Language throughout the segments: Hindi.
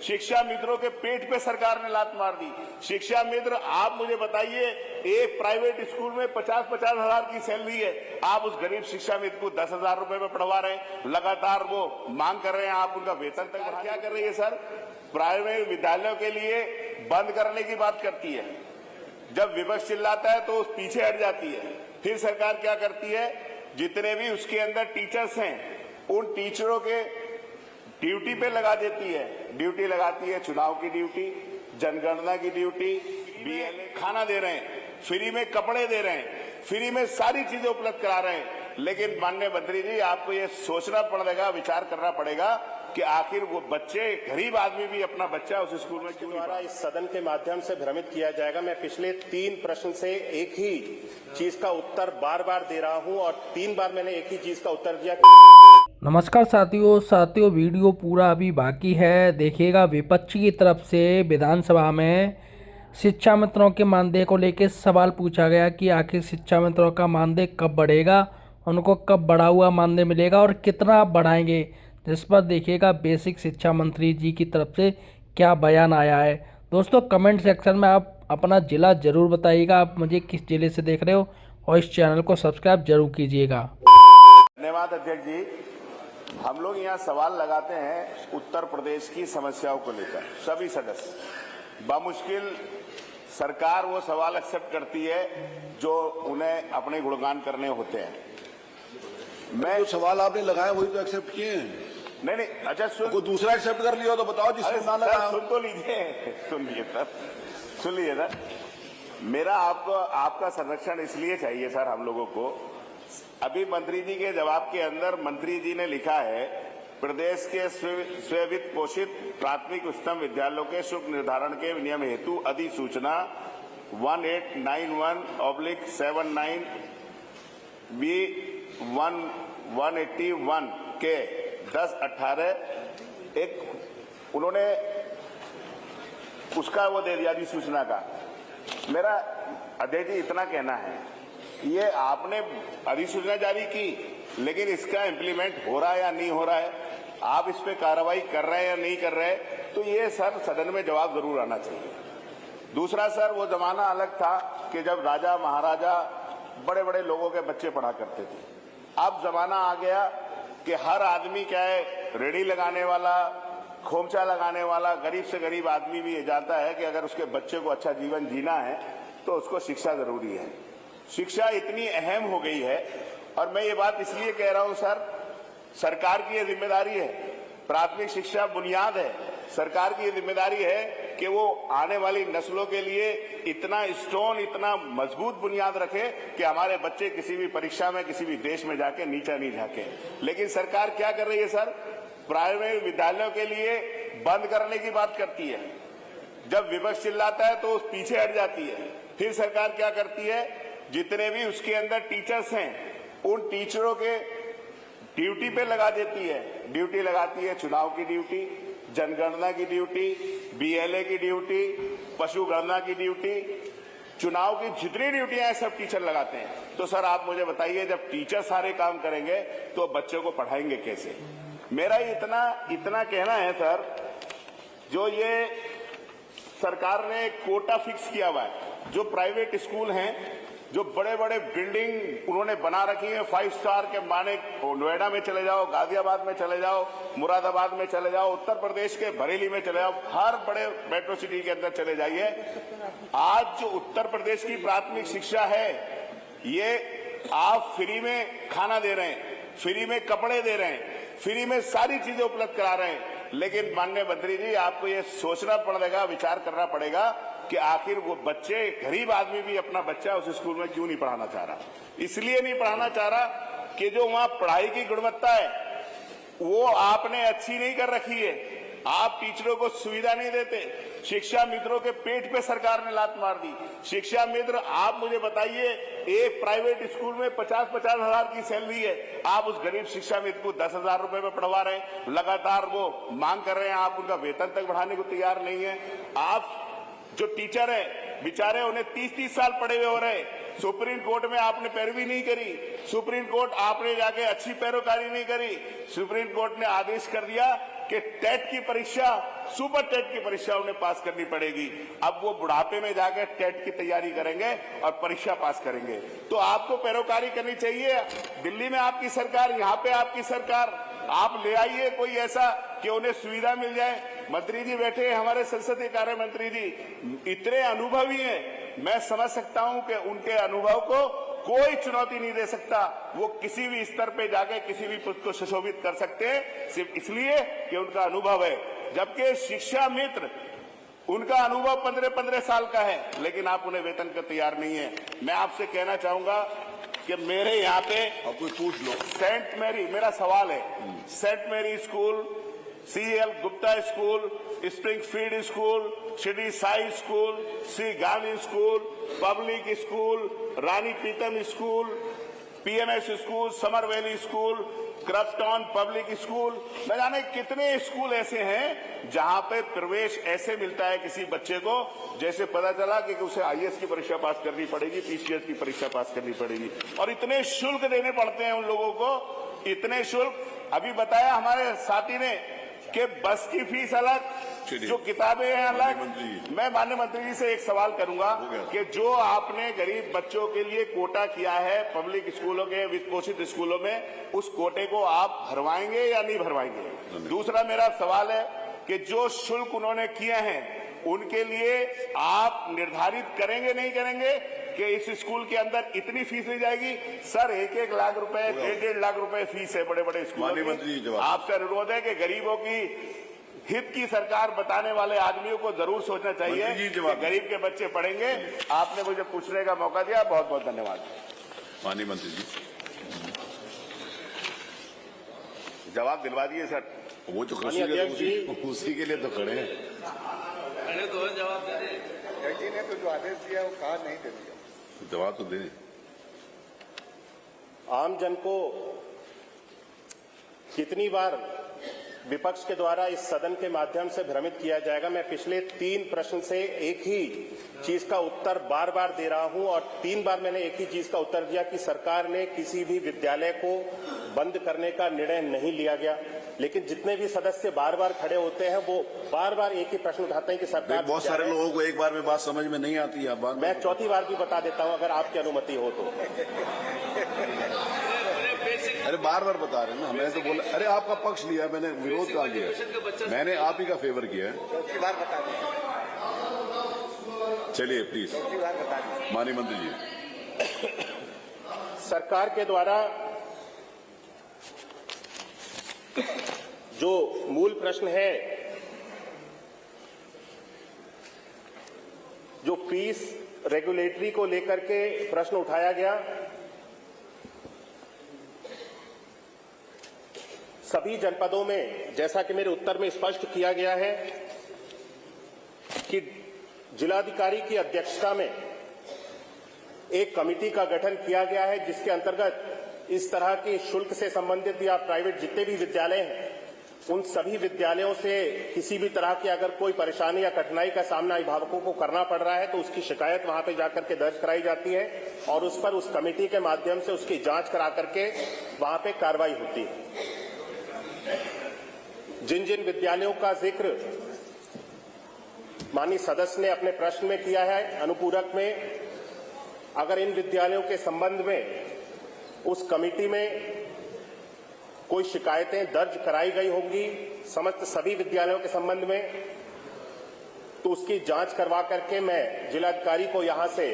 शिक्षा मित्रों के पेट पे सरकार ने लात मार दी। शिक्षा मित्र, आप मुझे बताइए, एक प्राइवेट स्कूल में 50-50 हजार की सैलरी है, आप उस गरीब शिक्षा मित्र को 10,000 रुपए में पढ़वा रहे हैं, लगातार वो मांग कर रहे हैं, आप उनका वेतन तक क्या कर रही है सर? प्राइवेट विद्यालयों के लिए बंद करने की बात करती है, जब विपक्ष चिल्लाता है तो पीछे हट जाती है। फिर सरकार क्या करती है, जितने भी उसके अंदर टीचर्स हैं उन टीचरों के ड्यूटी पे लगा देती है। ड्यूटी लगाती है, चुनाव की ड्यूटी, जनगणना की ड्यूटी, बीएलए, खाना दे रहे हैं, फ्री में कपड़े दे रहे हैं, फ्री में सारी चीजें उपलब्ध करा रहे हैं। लेकिन माननीय मंत्री जी, आपको ये सोचना पड़ेगा, विचार करना पड़ेगा कि आखिर वो बच्चे, गरीब आदमी भी अपना बच्चा उस स्कूल में क्यों द्वारा इस सदन के माध्यम से भ्रमित किया जाएगा। मैं पिछले 3 प्रश्न से एक ही चीज का उत्तर बार बार दे रहा हूं और 3 बार मैंने एक ही चीज का उत्तर दिया। नमस्कार साथियों, वीडियो पूरा अभी बाकी है, देखिएगा। विपक्ष की तरफ से विधानसभा में शिक्षा मित्रों के मानदेय को लेकर सवाल पूछा गया कि आखिर शिक्षा मित्रों का मानदेय कब बढ़ेगा, उनको कब बढ़ा हुआ मानदेय मिलेगा और कितना आप बढ़ाएंगे, जिस पर देखिएगा बेसिक शिक्षा मंत्री जी की तरफ से क्या बयान आया है। दोस्तों, कमेंट सेक्शन में आप अपना ज़िला ज़रूर बताइएगा, आप मुझे किस ज़िले से देख रहे हो, और इस चैनल को सब्सक्राइब जरूर कीजिएगा। धन्यवाद अध्यक्ष जी। हम लोग यहाँ सवाल लगाते हैं उत्तर प्रदेश की समस्याओं को लेकर, सभी सदस्य। बामुश्किल सरकार वो सवाल एक्सेप्ट करती है जो उन्हें अपने गुणगान करने होते हैं। मैं जो सवाल आपने लगाया वही तो एक्सेप्ट किए हैं। नहीं, अच्छा कोई दूसरा एक्सेप्ट कर लिया तो बताओ जिसने ना लगाया। सुन तो लीजिए, सुन लीजिए सर। मेरा आपका संरक्षण इसलिए चाहिए सर हम लोगों को। अभी मंत्री जी के जवाब के अंदर मंत्री जी ने लिखा है, प्रदेश के स्व-वित्त पोषित प्राथमिक उच्चतम विद्यालयों के शुल्क निर्धारण के नियम हेतु अधिसूचना 1891/79 B181 के 10/18 एक उन्होंने उसका वो दे दिया अधिसूचना का। मेरा अध्यक्ष जी इतना कहना है, ये आपने अधिसूचना जारी की, लेकिन इसका इम्प्लीमेंट हो रहा है या नहीं हो रहा है, आप इस पे कार्रवाई कर रहे हैं या नहीं कर रहे हैं, तो ये सर सदन में जवाब जरूर आना चाहिए। दूसरा सर, वो जमाना अलग था कि जब राजा महाराजा बड़े बड़े लोगों के बच्चे पढ़ा करते थे। अब जमाना आ गया कि हर आदमी क्या है, रेडी लगाने वाला, खोमचा लगाने वाला, गरीब से गरीब आदमी भी ये जानता है कि अगर उसके बच्चे को अच्छा जीवन जीना है तो उसको शिक्षा जरूरी है। शिक्षा इतनी अहम हो गई है, और मैं ये बात इसलिए कह रहा हूं सर, सरकार की ये जिम्मेदारी है, प्राथमिक शिक्षा बुनियाद है, सरकार की ये जिम्मेदारी है कि वो आने वाली नस्लों के लिए इतना स्ट्रॉन्ग, इतना मजबूत बुनियाद रखे कि हमारे बच्चे किसी भी परीक्षा में, किसी भी देश में जाके नीचा नहीं झाके। लेकिन सरकार क्या कर रही है सर, प्राइवेट विद्यालयों के लिए बंद करने की बात करती है, जब विपक्ष चिल्लाता है तो पीछे हट जाती है। फिर सरकार क्या करती है, जितने भी उसके अंदर टीचर्स हैं उन टीचरों के ड्यूटी पे लगा देती है। ड्यूटी लगाती है, चुनाव की ड्यूटी, जनगणना की ड्यूटी, बीएलए की ड्यूटी, पशु गणना की ड्यूटी, चुनाव की जितनी ड्यूटियां हैं सब टीचर लगाते हैं। तो सर आप मुझे बताइए, जब टीचर सारे काम करेंगे तो बच्चों को पढ़ाएंगे कैसे? मेरा इतना कहना है सर, जो ये सरकार ने कोटा फिक्स किया हुआ है, जो प्राइवेट स्कूल हैं, जो बड़े बड़े बिल्डिंग उन्होंने बना रखी है 5 स्टार के माने, नोएडा में चले जाओ, गाजियाबाद में चले जाओ, मुरादाबाद में चले जाओ, उत्तर प्रदेश के बरेली में चले जाओ, हर बड़े मेट्रो सिटी के अंदर चले जाइए। आज जो उत्तर प्रदेश की प्राथमिक शिक्षा है, ये आप फ्री में खाना दे रहे हैं, फ्री में कपड़े दे रहे हैं, फ्री में सारी चीजें उपलब्ध करा रहे हैं। लेकिन माननीय मंत्री जी, आपको ये सोचना पड़ेगा, विचार करना पड़ेगा कि आखिर वो बच्चे, गरीब आदमी भी अपना बच्चा उस स्कूल में क्यों नहीं पढ़ाना चाह रहा। इसलिए नहीं पढ़ाना चाह रहा कि जो वहां पढ़ाई की गुणवत्ता है वो आपने अच्छी नहीं कर रखी है, आप टीचरों को सुविधा नहीं देते। शिक्षा मित्रों के पेट पे सरकार ने लात मार दी। शिक्षा मित्र, आप मुझे बताइए, एक प्राइवेट स्कूल में 50-50 हजार की सैलरी है, आप उस गरीब शिक्षा मित्र को 10,000 रुपए में पढ़वा रहे हैं, लगातार वो मांग कर रहे हैं, आप उनका वेतन तक बढ़ाने को तैयार नहीं है। आप जो टीचर है बेचारे, उन्हें 30-30 साल पढ़े हुए हो रहे, सुप्रीम कोर्ट में आपने पैरवी नहीं करी, सुप्रीम कोर्ट आपने जाके अच्छी पैरोकारी नहीं करी। सुप्रीम कोर्ट ने आदेश कर दिया कि टेट की परीक्षा, सुपर टेट की परीक्षा उन्हें पास करनी पड़ेगी। अब वो बुढ़ापे में जाकर टेट की तैयारी करेंगे और परीक्षा पास करेंगे। तो आपको पैरोकारी करनी चाहिए। दिल्ली में आपकी सरकार, यहाँ पे आपकी सरकार, आप ले आइए कोई ऐसा कि उन्हें सुविधा मिल जाए। मंत्री जी बैठे हैं, हमारे संसदीय कार्य मंत्री जी इतने अनुभवी हैं, मैं समझ सकता हूं कि उनके अनुभव को कोई चुनौती नहीं दे सकता। वो किसी भी स्तर पे जाके किसी भी पद को सुशोभित कर सकते हैं, सिर्फ इसलिए कि उनका अनुभव है। जबकि शिक्षा मित्र, उनका अनुभव 15-15 साल का है, लेकिन आप उन्हें वेतन का तैयार नहीं है। मैं आपसे कहना चाहूंगा कि मेरे यहाँ पे आप कोई पूछ लो। सेंट मैरी, मेरा सवाल है, Saint Mary school, CL Gupta school, Springfield school, Shri Sai school, Shri Gandhi school, public school, Rani Pritam school, PMS school, Summer Valley school, Crofton public school, न जाने कितने स्कूल ऐसे हैं जहां पे प्रवेश ऐसे मिलता है किसी बच्चे को जैसे पता चला कि उसे IAS की परीक्षा पास करनी पड़ेगी, PCS की परीक्षा पास करनी पड़ेगी, और इतने शुल्क देने पड़ते हैं उन लोगों को, इतने शुल्क। अभी बताया हमारे साथी ने कि बस की फीस अलग, जो किताबें हैं अलग। मैं माननीय मंत्री जी से एक सवाल करूंगा कि जो आपने गरीब बच्चों के लिए कोटा किया है पब्लिक स्कूलों के, वित्त पोषित स्कूलों में, उस कोटे को आप भरवाएंगे या नहीं भरवाएंगे? दूसरा मेरा सवाल है कि जो शुल्क उन्होंने किए हैं उनके लिए आप निर्धारित करेंगे नहीं करेंगे कि इस स्कूल के अंदर इतनी फीस ली जाएगी? सर 1-1 लाख रुपए, 1.5 लाख रुपए फीस है बड़े बड़े स्कूलों की। आपसे अनुरोध है कि गरीबों की हित की सरकार बताने वाले आदमियों को जरूर सोचना चाहिए कि गरीब के बच्चे पढ़ेंगे। आपने मुझे पूछने का मौका दिया, बहुत बहुत धन्यवाद। माननीय मंत्री जी, जवाब दिलवा दिए सर। वो तो उसी के लिए तो खड़े हैं। जवाब जी ने तो जो आदेश दिया वो कहा नहीं दे दिया, जवाब तो दे। आम जन को कितनी बार विपक्ष के द्वारा इस सदन के माध्यम से भ्रमित किया जाएगा? मैं पिछले 3 प्रश्न से एक ही चीज का उत्तर बार बार दे रहा हूं, और 3 बार मैंने एक ही चीज का उत्तर दिया कि सरकार ने किसी भी विद्यालय को बंद करने का निर्णय नहीं लिया गया। लेकिन जितने भी सदस्य बार बार खड़े होते हैं वो बार बार एक ही प्रश्न उठाते हैं कि सरकार, बहुत सारे लोगों को एक बार में बात समझ में नहीं आती है। मैं चौथी बार भी बता देता हूं अगर आपकी अनुमति हो तो। अरे बार बार बता रहे हैं ना, मैं तो बोला, अरे आपका पक्ष लिया, मैंने विरोध कर दिया, मैंने आप ही का फेवर किया है। चौथी बार बता दें, चलिए प्लीज। चौथी बार बता दें। माननीय मंत्री जी, सरकार के द्वारा जो मूल प्रश्न है, जो फीस रेगुलेटरी को लेकर के प्रश्न उठाया गया, सभी जनपदों में जैसा कि मेरे उत्तर में स्पष्ट किया गया है कि जिलाधिकारी की अध्यक्षता में एक कमेटी का गठन किया गया है जिसके अंतर्गत इस तरह के शुल्क से संबंधित या प्राइवेट जितने भी विद्यालय हैं उन सभी विद्यालयों से किसी भी तरह की अगर कोई परेशानी या कठिनाई का सामना अभिभावकों को करना पड़ रहा है तो उसकी शिकायत वहां पे जाकर के दर्ज कराई जाती है और उस पर उस कमेटी के माध्यम से उसकी जांच करा करके वहां पे कार्रवाई होती है। जिन जिन विद्यालयों का जिक्र माननीय सदस्य ने अपने प्रश्न में किया है अनुपूरक में, अगर इन विद्यालयों के संबंध में उस कमेटी में कोई शिकायतें दर्ज कराई गई होंगी समस्त सभी विद्यालयों के संबंध में, तो उसकी जांच करवा करके मैं जिलाधिकारी को यहां से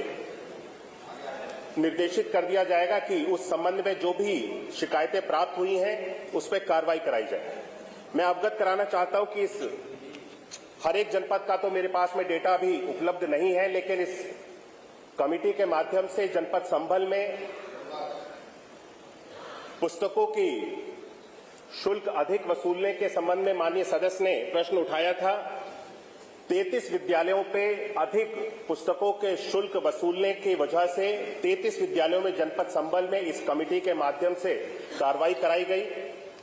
निर्देशित कर दिया जाएगा कि उस संबंध में जो भी शिकायतें प्राप्त हुई हैं उस पर कार्रवाई कराई जाए। मैं अवगत कराना चाहता हूं कि इस हर एक जनपद का तो मेरे पास में डेटा भी उपलब्ध नहीं है, लेकिन इस कमेटी के माध्यम से जनपद संभल में पुस्तकों की शुल्क अधिक वसूलने के संबंध में माननीय सदस्य ने प्रश्न उठाया था। 33 विद्यालयों पे अधिक पुस्तकों के शुल्क वसूलने की वजह से 33 विद्यालयों में जनपद संभल में इस कमेटी के माध्यम से कार्रवाई कराई गई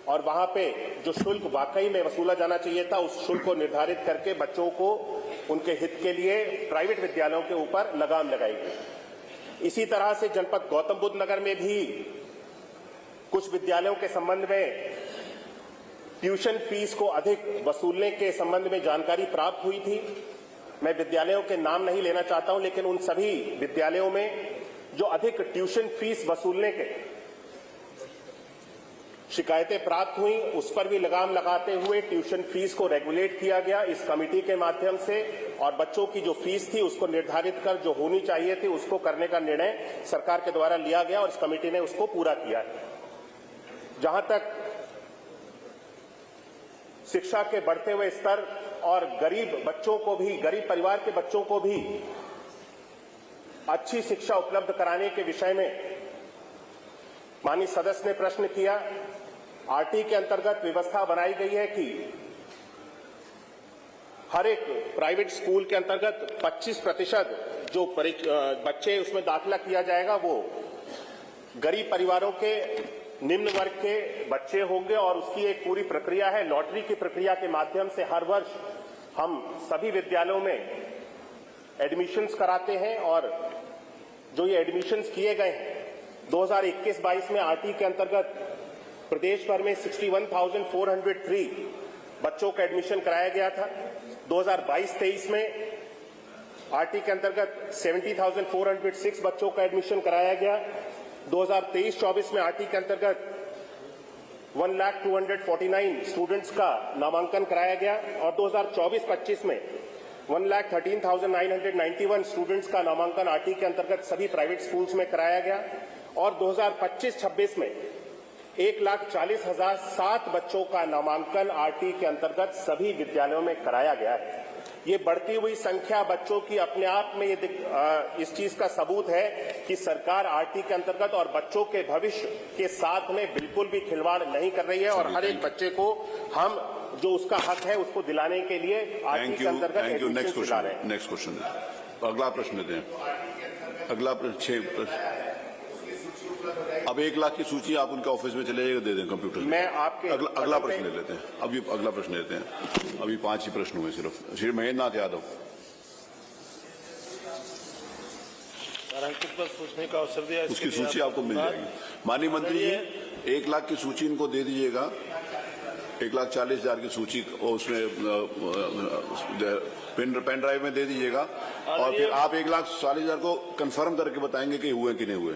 और वहां पे जो शुल्क वाकई में वसूला जाना चाहिए था उस शुल्क को निर्धारित करके बच्चों को उनके हित के लिए प्राइवेट विद्यालयों के ऊपर लगाम लगाई गई। इसी तरह से जनपद गौतम बुद्ध नगर में भी कुछ विद्यालयों के संबंध में ट्यूशन फीस को अधिक वसूलने के संबंध में जानकारी प्राप्त हुई थी। मैं विद्यालयों के नाम नहीं लेना चाहता हूं, लेकिन उन सभी विद्यालयों में जो अधिक ट्यूशन फीस वसूलने के शिकायतें प्राप्त हुई, उस पर भी लगाम लगाते हुए ट्यूशन फीस को रेगुलेट किया गया इस कमेटी के माध्यम से, और बच्चों की जो फीस थी उसको निर्धारित कर जो होनी चाहिए थी उसको करने का निर्णय सरकार के द्वारा लिया गया और इस कमेटी ने उसको पूरा किया है। जहां तक शिक्षा के बढ़ते हुए स्तर और गरीब बच्चों को भी, गरीब परिवार के बच्चों को भी अच्छी शिक्षा उपलब्ध कराने के विषय में माननीय सदस्य ने प्रश्न किया। आरटी के अंतर्गत व्यवस्था बनाई गई है कि हर एक प्राइवेट स्कूल के अंतर्गत 25% जो बच्चे उसमें दाखिला किया जाएगा वो गरीब परिवारों के, निम्न वर्ग के बच्चे होंगे, और उसकी एक पूरी प्रक्रिया है। लॉटरी की प्रक्रिया के माध्यम से हर वर्ष हम सभी विद्यालयों में एडमिशन्स कराते हैं, और जो ये एडमिशन्स किए गए हैं 2021-22 में आरटी के अंतर्गत प्रदेश भर में 61,403 बच्चों का एडमिशन कराया गया था। 2022-23 में आरटी के अंतर्गत 70,406 बच्चों का एडमिशन कराया गया। 2023-24 में आरटी के अंतर्गत 1,02,49 स्टूडेंट्स का नामांकन कराया गया, और 2024-25 में 1,13,991 स्टूडेंट्स का नामांकन आरटी के अंतर्गत सभी प्राइवेट स्कूल्स में कराया गया, और 2025-26 में 1,40,007 बच्चों का नामांकन आरटी के अंतर्गत सभी विद्यालयों में कराया गया है। ये बढ़ती हुई संख्या बच्चों की अपने आप में इस चीज का सबूत है कि सरकार आरटी के अंतर्गत और बच्चों के भविष्य के साथ में बिल्कुल भी खिलवाड़ नहीं कर रही है, और हर एक बच्चे को हम जो उसका हक है उसको दिलाने के लिए आरटी के अंतर्गत एडमिशन दिला रहे हैं। नेक्स्ट क्वेश्चन, अगला प्रश्न लेते हैं। अगला प्रश्न 6 प्रश्न। अब 1 लाख की सूची आप उनके ऑफिस में चले जाइएगा, दे दें कंप्यूटर। मैं आपके अगला प्रश्न ले लेते हैं। अभी अगला प्रश्न लेते हैं। अभी 5 ही प्रश्न हुए सिर्फ। श्री महेंद्र नाथ यादव। तारांकित पर पूछने का अवसर दिया, उसकी सूची आपको मिल जाएगी। माननीय मंत्री जी, 1 लाख की सूची इनको दे दीजिएगा। 1,40,000 की सूची उसमें पेन ड्राइव में दे दीजिएगा, और फिर आप 1,40,000 को कंफर्म करके बताएंगे कि हुए कि नहीं हुए।